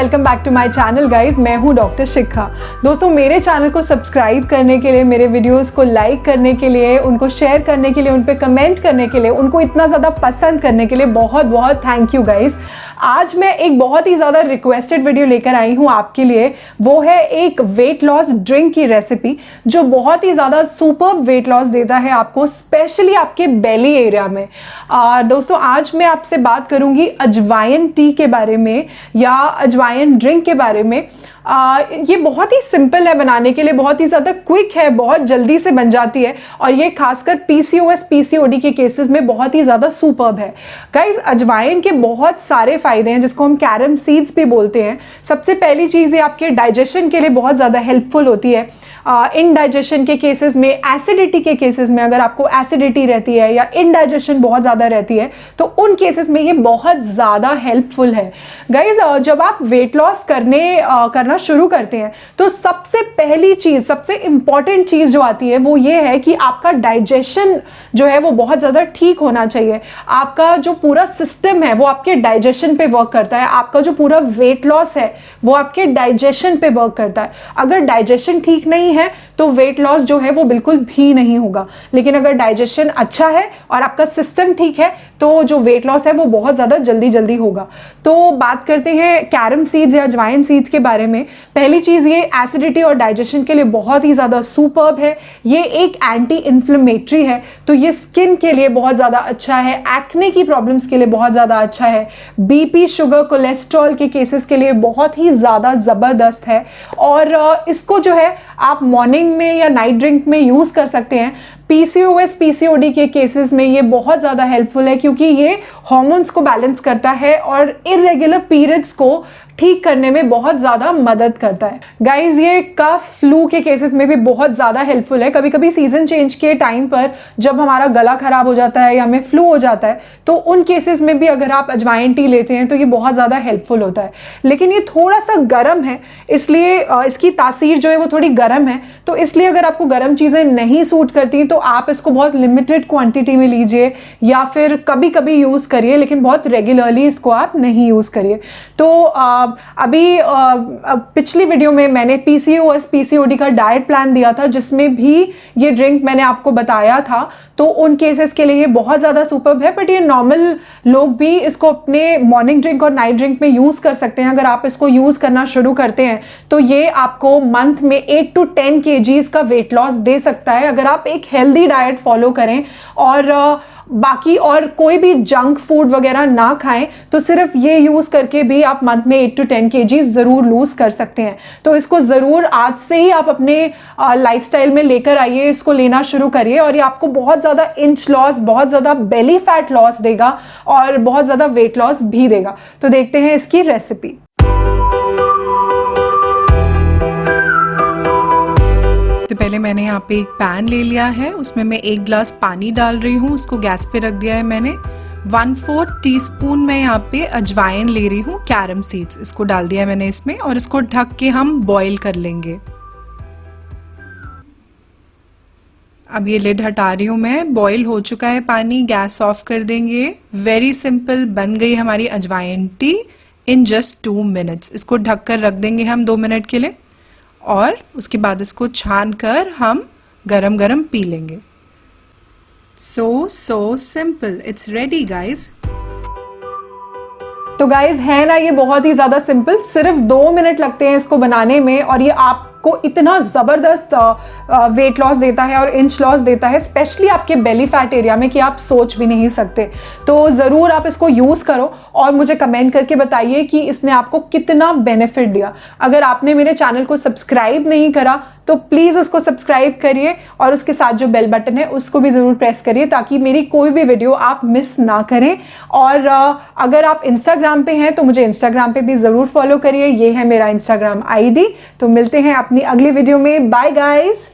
Welcome back to my channel guys. मैं हूं doctor शिखा। दोस्तों, मेरे चैनल को सब्सक्राइब करने के लिए, मेरे वीडियोस को लाइक करने के लिए, उनको शेयर करने के लिए, उन पे कमेंट करने के लिए, उनको इतना ज़्यादा पसंद करने के लिए बहुत बहुत थैंक यू गाइज। आज मैं एक बहुत ही ज़्यादा रिक्वेस्टेड वीडियो लेकर आई हूँ आपके लिए। वो है एक वेट लॉस ड्रिंक की रेसिपी जो बहुत ही ज़्यादा सुपर्ब वेट लॉस देता है आपको, स्पेशली आपके बेली एरिया में। दोस्तों, आज मैं आपसे बात करूँगी अजवाइन टी के बारे में या अजवाइन ड्रिंक के बारे में। ये बहुत ही सिंपल है बनाने के लिए, बहुत ही ज़्यादा क्विक है, बहुत जल्दी से बन जाती है और ये खासकर पीसीओएस पीसीओडी के केसेस में बहुत ही ज़्यादा सुपर्ब है। गाइस, अजवाइन के बहुत सारे फायदे हैं जिसको हम कैरम सीड्स भी बोलते हैं। सबसे पहली चीज़, ये आपके डाइजेशन के लिए बहुत ज़्यादा हेल्पफुल होती है। इनडाइजेशन के केसेस में, एसिडिटी के केसेस में, अगर आपको एसिडिटी रहती है या इनडाइजेशन बहुत ज़्यादा रहती है तो उन केसेस में ये बहुत ज़्यादा हेल्पफुल है। गाइज, जब आप वेट लॉस करना शुरू करते हैं तो सबसे पहली चीज़, सबसे इंपॉर्टेंट चीज़ जो आती है वो ये है कि आपका डाइजेशन जो है वो बहुत ज़्यादा ठीक होना चाहिए। आपका जो पूरा सिस्टम है वो आपके डाइजेशन पे वर्क करता है। आपका जो पूरा वेट लॉस है वो आपके डाइजेशन पे वर्क करता है। अगर डाइजेशन ठीक नहीं है तो वेट लॉस जो है वो बिल्कुल भी नहीं होगा। लेकिन अगर डाइजेशन अच्छा है और आपका सिस्टम ठीक है तो जो वेट लॉस है वो बहुत ज़्यादा जल्दी होगा। तो बात करते हैं कैरम सीड्स या अजवाइन सीड्स के बारे में। पहली चीज़, ये एसिडिटी और डाइजेशन के लिए बहुत ही ज़्यादा सुपर्ब है। ये एक एंटी इन्फ्लेमेटरी है, तो ये स्किन के लिए बहुत ज़्यादा अच्छा है, एक्ने की प्रॉब्लम्स के लिए बहुत ज़्यादा अच्छा है, बीपी, शुगर, कोलेस्ट्रॉल के केसेस के लिए बहुत ही ज़्यादा ज़बरदस्त है। और इसको जो है आप मॉर्निंग में या नाइट ड्रिंक में यूज़ कर सकते हैं। पीसीओएस पीसीओडी के केसेस में ये बहुत ज़्यादा हेल्पफुल है क्योंकि ये हार्मोन्स को बैलेंस करता है और इरेगुलर पीरियड्स को ठीक करने में बहुत ज़्यादा मदद करता है। गाइज, ये कफ फ्लू के केसेस में भी बहुत ज़्यादा हेल्पफुल है। कभी कभी सीजन चेंज के टाइम पर जब हमारा गला खराब हो जाता है या हमें फ्लू हो जाता है तो उन केसेस में भी अगर आप अजवाइन टी लेते हैं तो ये बहुत ज़्यादा हेल्पफुल होता है। लेकिन ये थोड़ा सा गर्म है, इसलिए इसकी तासीर जो है वो थोड़ी गर्म है। तो इसलिए अगर आपको गर्म चीज़ें नहीं सूट करती तो आप इसको बहुत लिमिटेड क्वांटिटी में लीजिए या फिर कभी कभी यूज़ करिए, लेकिन बहुत रेगुलरली इसको आप नहीं यूज़ करिए। तो अभी पिछली वीडियो में मैंने पीसीओएस पीसीओडी का डाइट प्लान दिया था जिसमें भी ये ड्रिंक मैंने आपको बताया था। तो उन केसेस के लिए ये बहुत ज़्यादा सुपर्ब है, बट ये नॉर्मल लोग भी इसको अपने मॉर्निंग ड्रिंक और नाइट ड्रिंक में यूज़ कर सकते हैं। अगर आप इसको यूज़ करना शुरू करते हैं तो ये आपको मंथ में 8 to 10 kgs का वेट लॉस दे सकता है अगर आप एक हेल्दी डाइट फॉलो करें और बाकी और कोई भी जंक फूड वगैरह ना खाएं। तो सिर्फ ये यूज़ करके भी आप मंथ में 8 to 10 kgs ज़रूर लूज़ कर सकते हैं। तो इसको ज़रूर आज से ही आप अपने लाइफस्टाइल में लेकर आइए, इसको लेना शुरू करिए और ये आपको बहुत ज़्यादा इंच लॉस, बहुत ज़्यादा बेली फैट लॉस देगा और बहुत ज़्यादा वेट लॉस भी देगा। तो देखते हैं इसकी रेसिपी। पहले मैंने यहाँ पे एक पैन ले लिया है, उसमें मैं 1 गिलास पानी डाल रही हूँ, उसको गैस पे रख दिया है मैंने। 1/4 टीस्पून मैं यहाँ पे अजवाइन ले रही हूँ, कैरम सीड्स, इसको डाल दिया है मैंने इसमें और इसको ढक के हम बॉईल कर लेंगे। अब ये लिड हटा रही हूँ मैं, बॉईल हो चुका है पानी, गैस ऑफ कर देंगे। वेरी सिंपल, बन गई हमारी अजवाइन टी इन जस्ट 2 मिनट्स। इसको ढक कर रख देंगे हम 2 मिनट के लिए और उसके बाद इसको छान कर हम गरम गरम पी लेंगे। So simple, it's ready guys. तो गाइज, है ना ये बहुत ही ज़्यादा सिंपल, सिर्फ 2 मिनट लगते हैं इसको बनाने में और ये आपको इतना ज़बरदस्त वेट लॉस देता है और इंच लॉस देता है, स्पेशली आपके बेली फैट एरिया में, कि आप सोच भी नहीं सकते। तो ज़रूर आप इसको यूज़ करो और मुझे कमेंट करके बताइए कि इसने आपको कितना बेनिफिट दिया। अगर आपने मेरे चैनल को सब्सक्राइब नहीं करा तो प्लीज़ उसको सब्सक्राइब करिए और उसके साथ जो बेल बटन है उसको भी ज़रूर प्रेस करिए ताकि मेरी कोई भी वीडियो आप मिस ना करें। और अगर आप इंस्टाग्राम पे हैं तो मुझे इंस्टाग्राम पे भी ज़रूर फॉलो करिए, ये है मेरा इंस्टाग्राम आईडी। तो मिलते हैं अपनी अगली वीडियो में। Bye guys.